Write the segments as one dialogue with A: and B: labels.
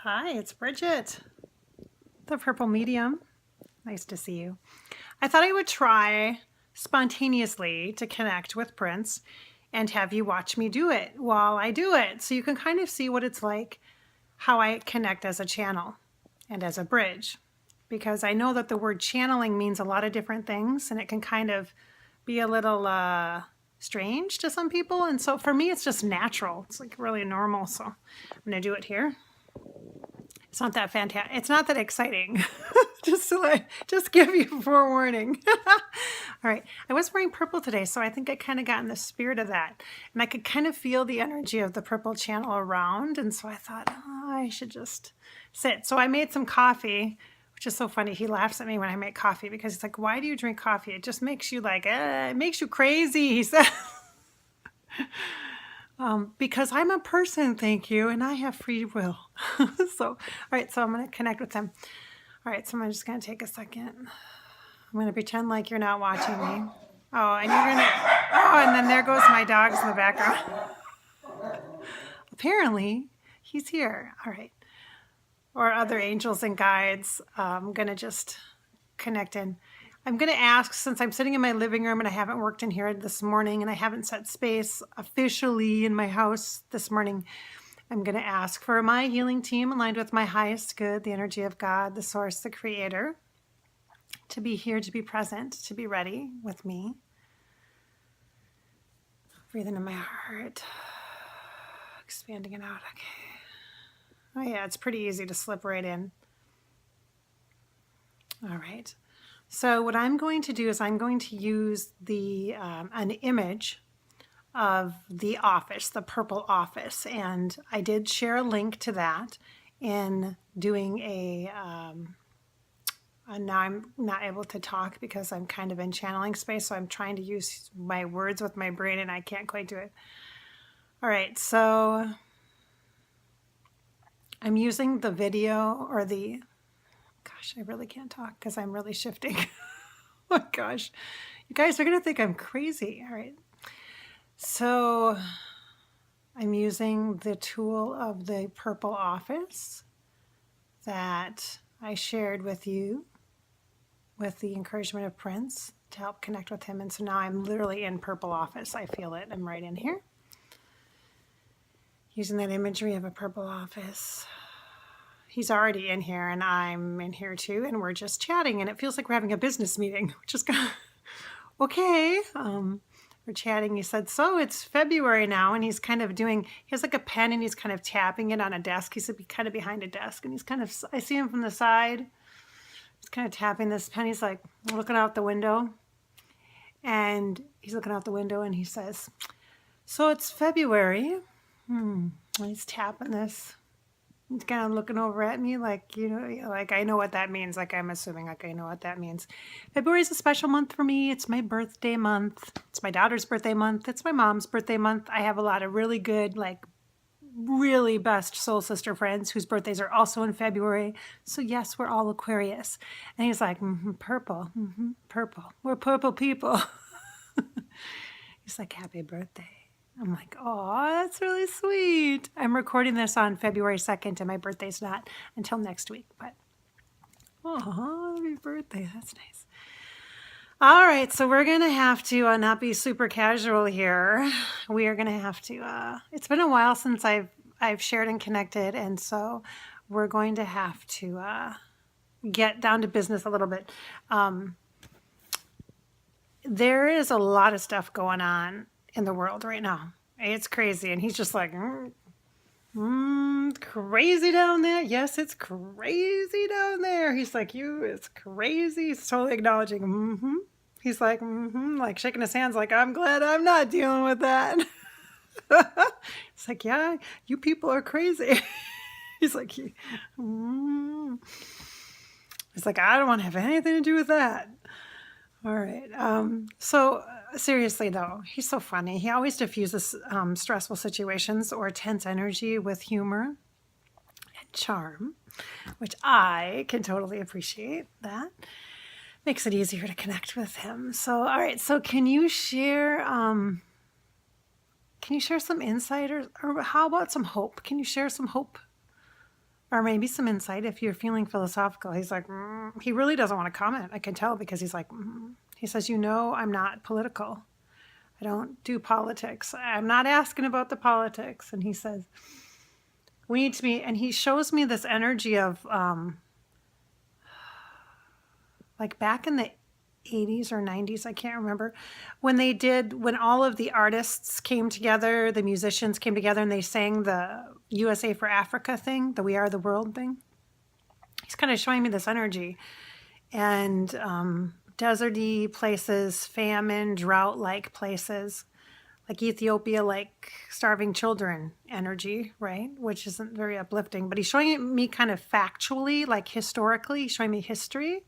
A: Hi, it's Bridget, the Purple Medium. Nice to see you. I thought I would try spontaneously to connect with Prince and have you watch me do it while I do it, so you can kind of see what it's like, how I connect as a channel and as a bridge. Because I know that the word channeling means a lot of different things, and it can kind of be a little strange to some people. And so for me, it's just natural. It's like really normal. So I'm going to do it here. It's not that fantastic. It's not that exciting. just give you forewarning. All right. I was wearing purple today, so I think I kind of got in the spirit of that. And I could kind of feel the energy of the purple channel around. And so I thought, oh, I should just sit. So I made some coffee, which is so funny. He laughs at me when I make coffee because he's like, why do you drink coffee? It just makes you like, it makes you crazy, he said. Because I'm a person, thank you, and I have free will. So, all right, so I'm going to connect with them. All right, so I'm just going to take a second. I'm going to pretend like you're not watching me. Oh, and you're going to, oh, and then there goes my dogs in the background. Apparently, he's here. All right. Or other angels and guides. I'm going to just connect in. I'm going to ask, since I'm sitting in my living room and I haven't worked in here this morning and I haven't set space officially in my house this morning, I'm going to ask for my healing team aligned with my highest good, the energy of God, the source, the creator, to be here, to be present, to be ready with me. Breathing in my heart, expanding it out. Okay. Oh yeah, it's pretty easy to slip right in. All right. So what I'm going to do is I'm going to use an image of the office, the purple office, and I did share a link to that in doing now I'm not able to talk because I'm kind of in channeling space, so I'm trying to use my words with my brain and I can't quite do it. All right, so I'm using the video or the... Gosh, I really can't talk because I'm really shifting. Oh my gosh. You guys are going to think I'm crazy. All right. So I'm using the tool of the purple office that I shared with you with the encouragement of Prince to help connect with him. And so now I'm literally in purple office. I feel it. I'm right in here. Using that imagery of a purple office. He's already in here and I'm in here too, and we're just chatting and it feels like we're having a business meeting, which is kind of okay. We're chatting. He said, so it's February now, and he's kind of doing, he has like a pen and he's kind of tapping it on a desk. He's kind of behind a desk and he's kind of, I see him from the side. He's kind of tapping this pen. He's like looking out the window, and he's looking out the window and he says, so it's February. And he's tapping this. He's kind of looking over at me like, you know, like I know what that means. Like I'm assuming like I know what that means. February is a special month for me. It's my birthday month. It's my daughter's birthday month. It's my mom's birthday month. I have a lot of really good, like really best soul sister friends whose birthdays are also in February. So yes, we're all Aquarius. And he's like, purple, purple. We're purple people. He's like, happy birthday. I'm like, oh, that's really sweet. I'm recording this on February 2nd, and my birthday's not until next week. But, oh, happy birthday. That's nice. All right, so we're going to have to not be super casual here. We are going to have to, it's been a while since I've shared and connected, and so we're going to have to get down to business a little bit. There is a lot of stuff going on in the world right now. It's crazy. And he's just like, crazy down there. Yes, it's crazy down there. He's like, it's crazy. He's totally acknowledging, He's like, like shaking his hands like, I'm glad I'm not dealing with that. It's like, yeah, you people are crazy. He's like, He's like, I don't want to have anything to do with that. All right. So seriously, though, he's so funny. He always diffuses stressful situations or tense energy with humor and charm, which I can totally appreciate. That makes it easier to connect with him. So, all right. So, can you share some insight or how about some hope? Can you share some hope Or maybe some insight if you're feeling philosophical. He's like, he really doesn't want to comment. I can tell because he's like, he says, you know, I'm not political. I don't do politics. I'm not asking about the politics. And he says, we need to be, and he shows me this energy of like back in the 80s or 90s, I can't remember, when all of the artists came together, the musicians came together and they sang the USA for Africa thing, the We Are the World thing. He's kind of showing me this energy. And deserty places, famine, drought-like places, like Ethiopia, like starving children energy, right? Which isn't very uplifting. But he's showing me kind of factually, like historically, he's showing me history.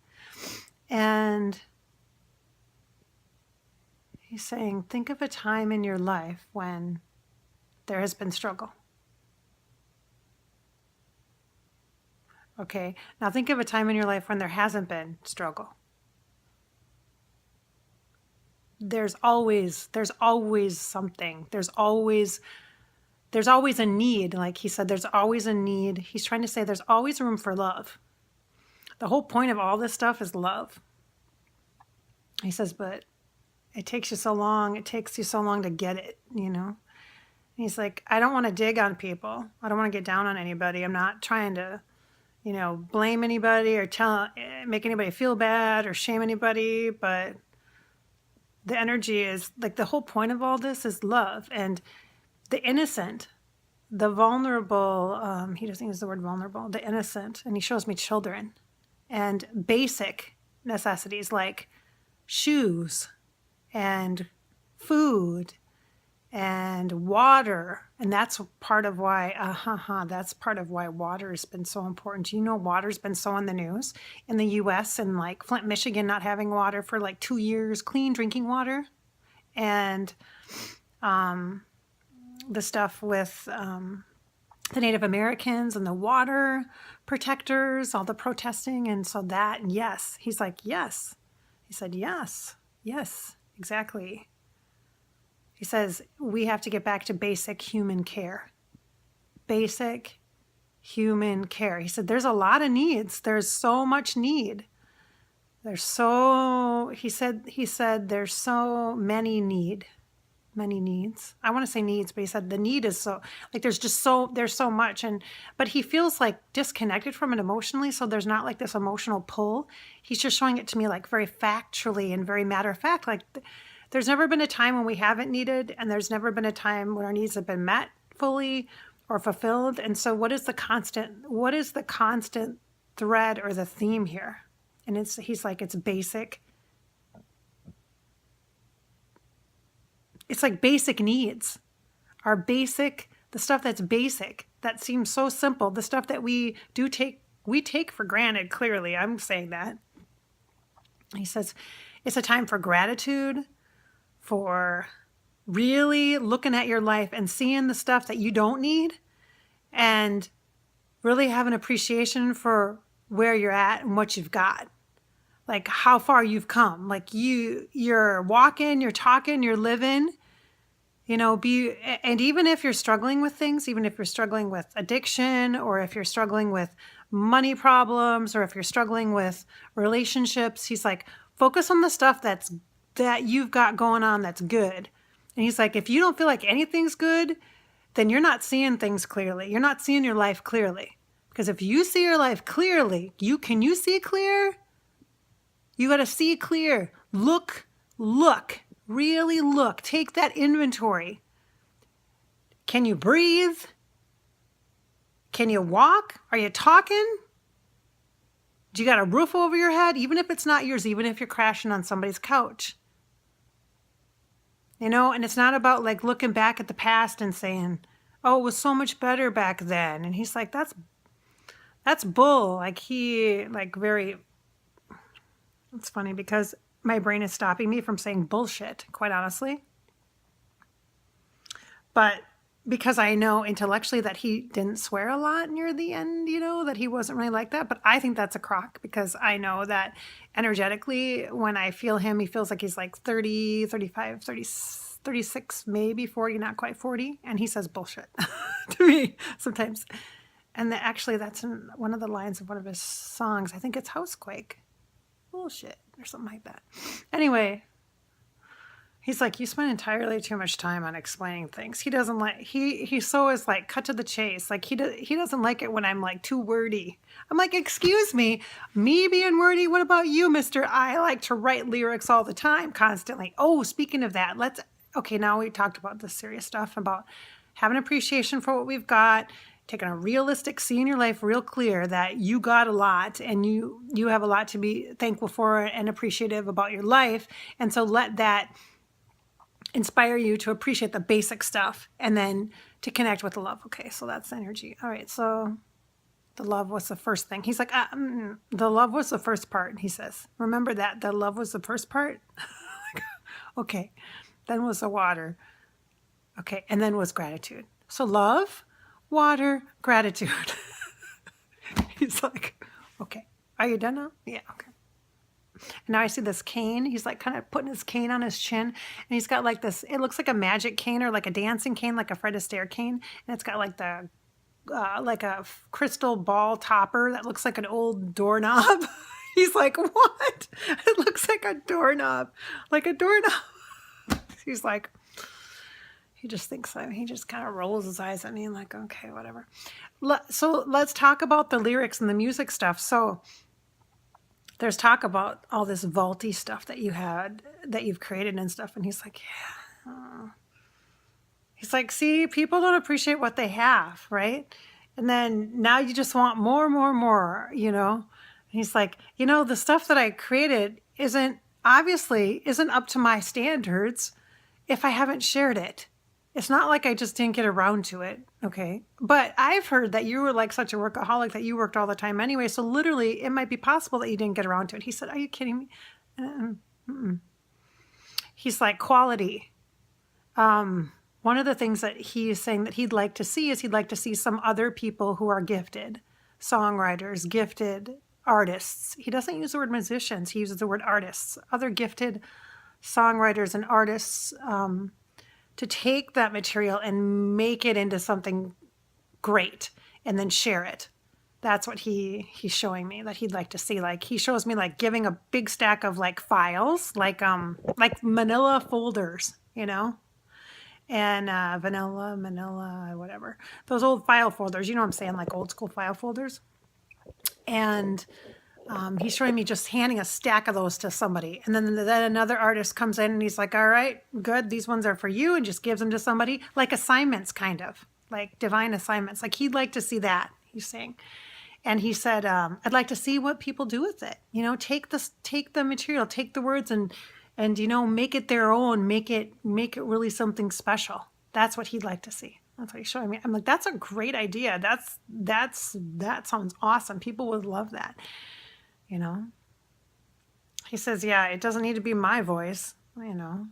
A: And he's saying, think of a time in your life when there has been struggle. Okay, now think of a time in your life when there hasn't been struggle. There's always something. There's always a need. Like he said, there's always a need. He's trying to say there's always room for love. The whole point of all this stuff is love. He says, but it takes you so long. It takes you so long to get it, you know? And he's like, I don't want to dig on people. I don't want to get down on anybody. I'm not trying to, you know, blame anybody or make anybody feel bad or shame anybody. But the energy is like the whole point of all this is love. And the innocent, the vulnerable, he doesn't use the word vulnerable, the innocent. And he shows me children and basic necessities like shoes and food and water. And that's part of why, that's part of why water has been so important. You know, water's been so in the news in the US and like Flint, Michigan, not having water for like 2 years, clean drinking water. And the stuff with the Native Americans and the water protectors, all the protesting. And so that, yes, he's like, yes. He said, yes, exactly. He says, we have to get back to basic human care. Basic human care. He said, there's a lot of needs. There's so much need. He said, there's so many needs. I want to say needs, but he said the need is so, like there's so much. But he feels like disconnected from it emotionally. So there's not like this emotional pull. He's just showing it to me like very factually and very matter of fact, like there's never been a time when we haven't needed, and there's never been a time when our needs have been met fully or fulfilled. And so what is the constant thread or the theme here? And he's like, it's basic. It's like basic needs are basic, the stuff that's basic, that seems so simple, the stuff that we take for granted, clearly. I'm saying that. He says, it's a time for gratitude, for really looking at your life and seeing the stuff that you don't need and really have an appreciation for where you're at and what you've got. Like how far you've come. Like you're walking, you're talking, you're living, you know, and even if you're struggling with things, even if you're struggling with addiction, or if you're struggling with money problems, or if you're struggling with relationships, he's like, focus on the stuff that you've got going on that's good. And he's like, if you don't feel like anything's good, then you're not seeing things clearly. You're not seeing your life clearly. Because if you see your life clearly, can you see clear? You got to see clear. Look, really look. Take that inventory. Can you breathe? Can you walk? Are you talking? Do you got a roof over your head? Even if it's not yours, even if you're crashing on somebody's couch. You know, and it's not about like looking back at the past and saying, oh, it was so much better back then. And he's like, that's bull. Like it's funny because my brain is stopping me from saying bullshit, quite honestly. But because I know intellectually that he didn't swear a lot near the end, you know, that he wasn't really like that. But I think that's a crock because I know that energetically when I feel him, he feels like he's like 30, 35, 30, 36, maybe 40, not quite 40. And he says bullshit to me sometimes. And actually, that's in one of the lines of one of his songs. I think it's Housequake. Bullshit or something like that. Anyway, he's like, you spend entirely too much time on explaining things. He doesn't like, he so is like, cut to the chase. Like he doesn't like it when I'm like too wordy. I'm like, excuse me being wordy. What about you, mister? I like to write lyrics all the time, constantly. Oh, speaking of that, okay, now we talked about the serious stuff about having appreciation for what we've got, taking a realistic, seeing your life real clear that you got a lot and you have a lot to be thankful for and appreciative about your life. And so let that inspire you to appreciate the basic stuff and then to connect with the love. Okay, so that's energy. All right, so the love was the first thing. He's like, the love was the first part, he says. Remember that, the love was the first part? Okay, then was the water. Okay, and then was gratitude. So love, water, gratitude. He's like, okay, are you done now? Yeah, okay. And now I see this cane. He's like kind of putting his cane on his chin. And he's got like this, it looks like a magic cane or like a dancing cane, like a Fred Astaire cane. And it's got like the, like a crystal ball topper that looks like an old doorknob. He's like, what? It looks like a doorknob. Like a doorknob. He's like, he just thinks, he just kind of rolls his eyes at me and like, okay, whatever. So let's talk about the lyrics and the music stuff. So there's talk about all this vaulty stuff that you've created and stuff. And he's like, yeah. He's like, see, people don't appreciate what they have, right? And then now you just want more, you know? And he's like, you know, the stuff that I created obviously isn't up to my standards if I haven't shared it. It's not like I just didn't get around to it, okay? But I've heard that you were like such a workaholic that you worked all the time anyway, so literally it might be possible that you didn't get around to it. He said, are you kidding me? He's like, quality. One of the things that he is saying that he'd like to see is he'd like to see some other people who are gifted, songwriters, gifted artists. He doesn't use the word musicians, he uses the word artists, other gifted songwriters and artists, to take that material and make it into something great and then share it. That's what he's showing me that he'd like to see. Like he shows me like giving a big stack of like files, like manila folders, you know, and manila, whatever. Those old file folders, you know what I'm saying? Like old school file folders. And he's showing me just handing a stack of those to somebody. And then another artist comes in and he's like, all right, good. These ones are for you, and just gives them to somebody, like assignments, kind of like divine assignments. Like he'd like to see that, he's saying. And he said, I'd like to see what people do with it. You know, take the material, take the words and, you know, make it their own, make it really something special. That's what he'd like to see. That's what he's showing me. I'm like, that's a great idea. That sounds awesome. People would love that. You know, he says, yeah, it doesn't need to be my voice, you know,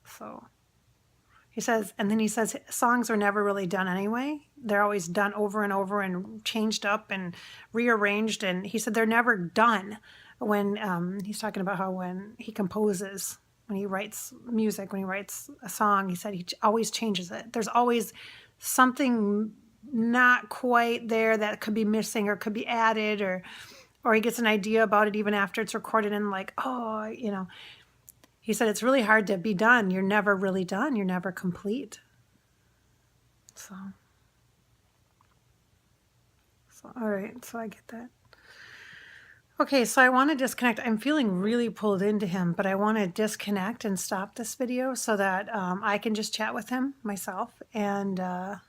A: so he says, and then he says, songs are never really done anyway. They're always done over and over and changed up and rearranged. And he said, they're never done when, he's talking about how when he composes, when he writes music, when he writes a song, he said he always changes it. There's always something not quite there that could be missing or could be added, or he gets an idea about it even after it's recorded and like, oh, you know, he said, it's really hard to be done. You're never really done. You're never complete. So all right. So I get that. Okay. So I want to disconnect. I'm feeling really pulled into him, but I want to disconnect and stop this video so that I can just chat with him myself. And I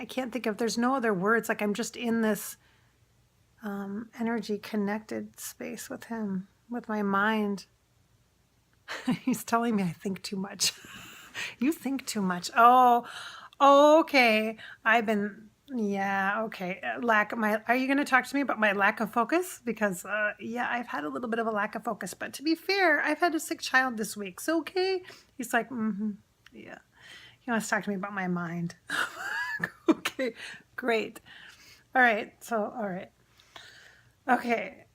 A: can't think of, there's no other words. Like I'm just in this energy connected space with him, with my mind. He's telling me I think too much. You think too much. Oh, okay. Yeah, okay. Are you going to talk to me about my lack of focus? Because, yeah, I've had a little bit of a lack of focus, but to be fair, I've had a sick child this week. So, okay. He's like, yeah. He wants to talk to me about my mind. Okay, great. All right. All right. Okay.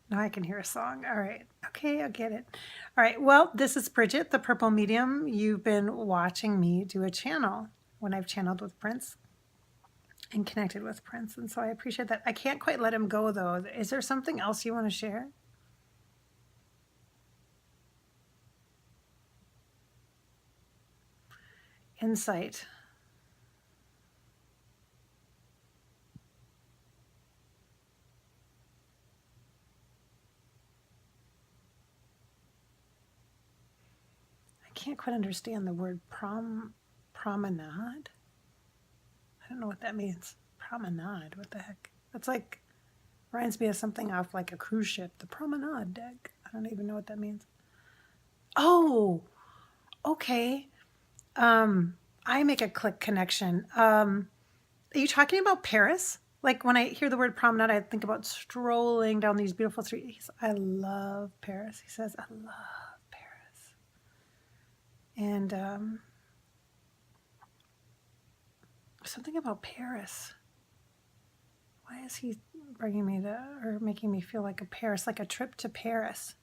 A: Now I can hear a song. All right. Okay, I get it. All right. Well, this is Bridget, the Purple Medium. You've been watching me do a channel. when I've channeled with Prince and connected with Prince. And so I appreciate that. I can't quite let him go, though. Is there something else you want to share? Insight. I can't quite understand the word promenade. I don't know what that means. Promenade, what the heck? That's like, reminds me of something off like a cruise ship. The promenade deck. I don't even know what that means. Oh, okay. I make a click connection. Are you talking about Paris? Like when I hear the word promenade, I think about strolling down these beautiful streets. I love Paris. He says, I love Paris. And something about Paris. Why is he bringing me to, or making me feel like a Paris, like a trip to Paris?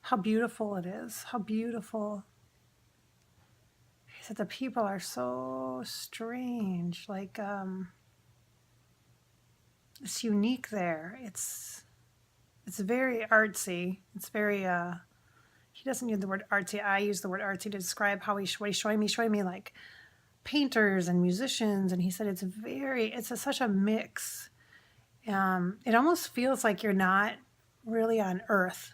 A: How beautiful it is. How beautiful. He said the people are so strange. Like, it's unique there. It's very artsy. It's very, he doesn't use the word artsy. I use the word artsy to describe how what he's showing me like painters and musicians. And he said it's such a mix. It almost feels like you're not really on Earth.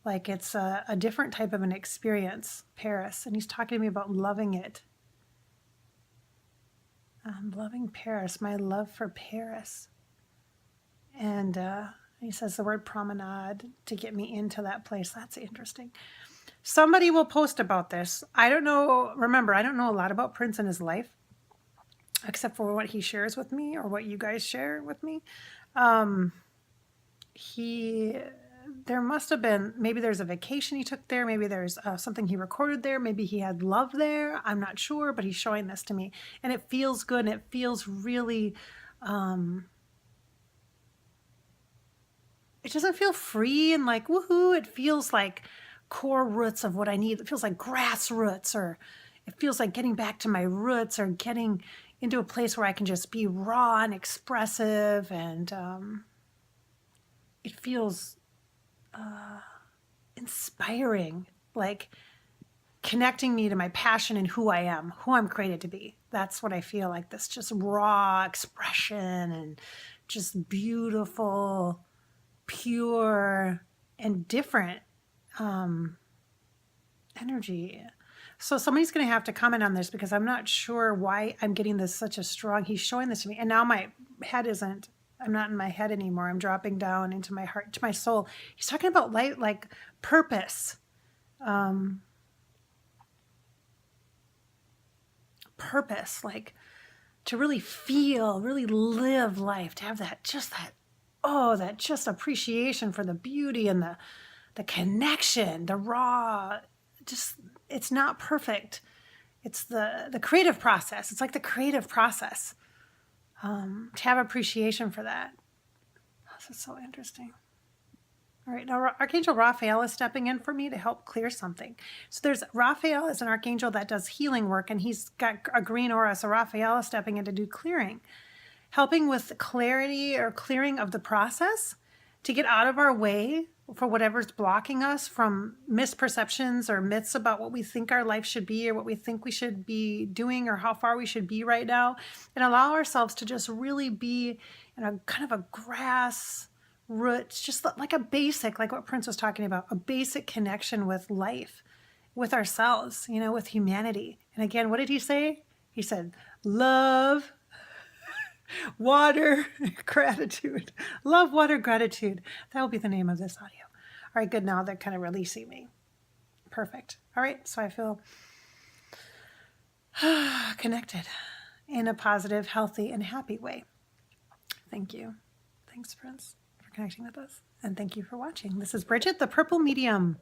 A: Like it's a different type of an experience, Paris. And he's talking to me about loving it. Loving Paris, my love for Paris. And he says the word promenade to get me into that place. That's interesting. Somebody will post about this. I don't know. Remember, I don't know a lot about Prince and his life, except for what he shares with me or what you guys share with me. There must have been, maybe there's a vacation he took there. Maybe there's something he recorded there. Maybe he had love there. I'm not sure, but he's showing this to me. And it feels good. And it feels really, it doesn't feel free and like, woohoo. It feels like core roots of what I need. It feels like grassroots, or it feels like getting back to my roots, or getting into a place where I can just be raw and expressive. And it feels inspiring, like connecting me to my passion and who I am, who I'm created to be. That's what I feel like, this just raw expression and just beautiful, pure, and different energy. So somebody's going to have to comment on this, because I'm not sure why I'm getting this such a strong, he's showing this to me. And now my head isn't, I'm not in my head anymore. I'm dropping down into my heart, to my soul. He's talking about light, like purpose. Purpose, like to really feel, really live life, to have that just appreciation for the beauty and the connection, the raw, just, it's not perfect. It's the creative process. It's like the creative process. To have appreciation for that. This is so interesting. All right, now Archangel Raphael is stepping in for me to help clear something. So there's Raphael is an archangel that does healing work, and he's got a green aura. So Raphael is stepping in to do clearing, helping with clarity or clearing of the process, to get out of our way for whatever's blocking us from misperceptions or myths about what we think our life should be, or what we think we should be doing, or how far we should be right now, and allow ourselves to just really be in a kind of a grass roots, just like a basic, like what Prince was talking about, a basic connection with life, with ourselves, with humanity. And again, what did he say? He said, love, water, gratitude. Love, water, gratitude. That will be the name of this audio. All right, good. Now they're kind of releasing me. Perfect. All right, so I feel connected in a positive, healthy, and happy way. Thank you. Thanks, Prince, for connecting with us. And thank you for watching. This is Bridget, the Purple Medium.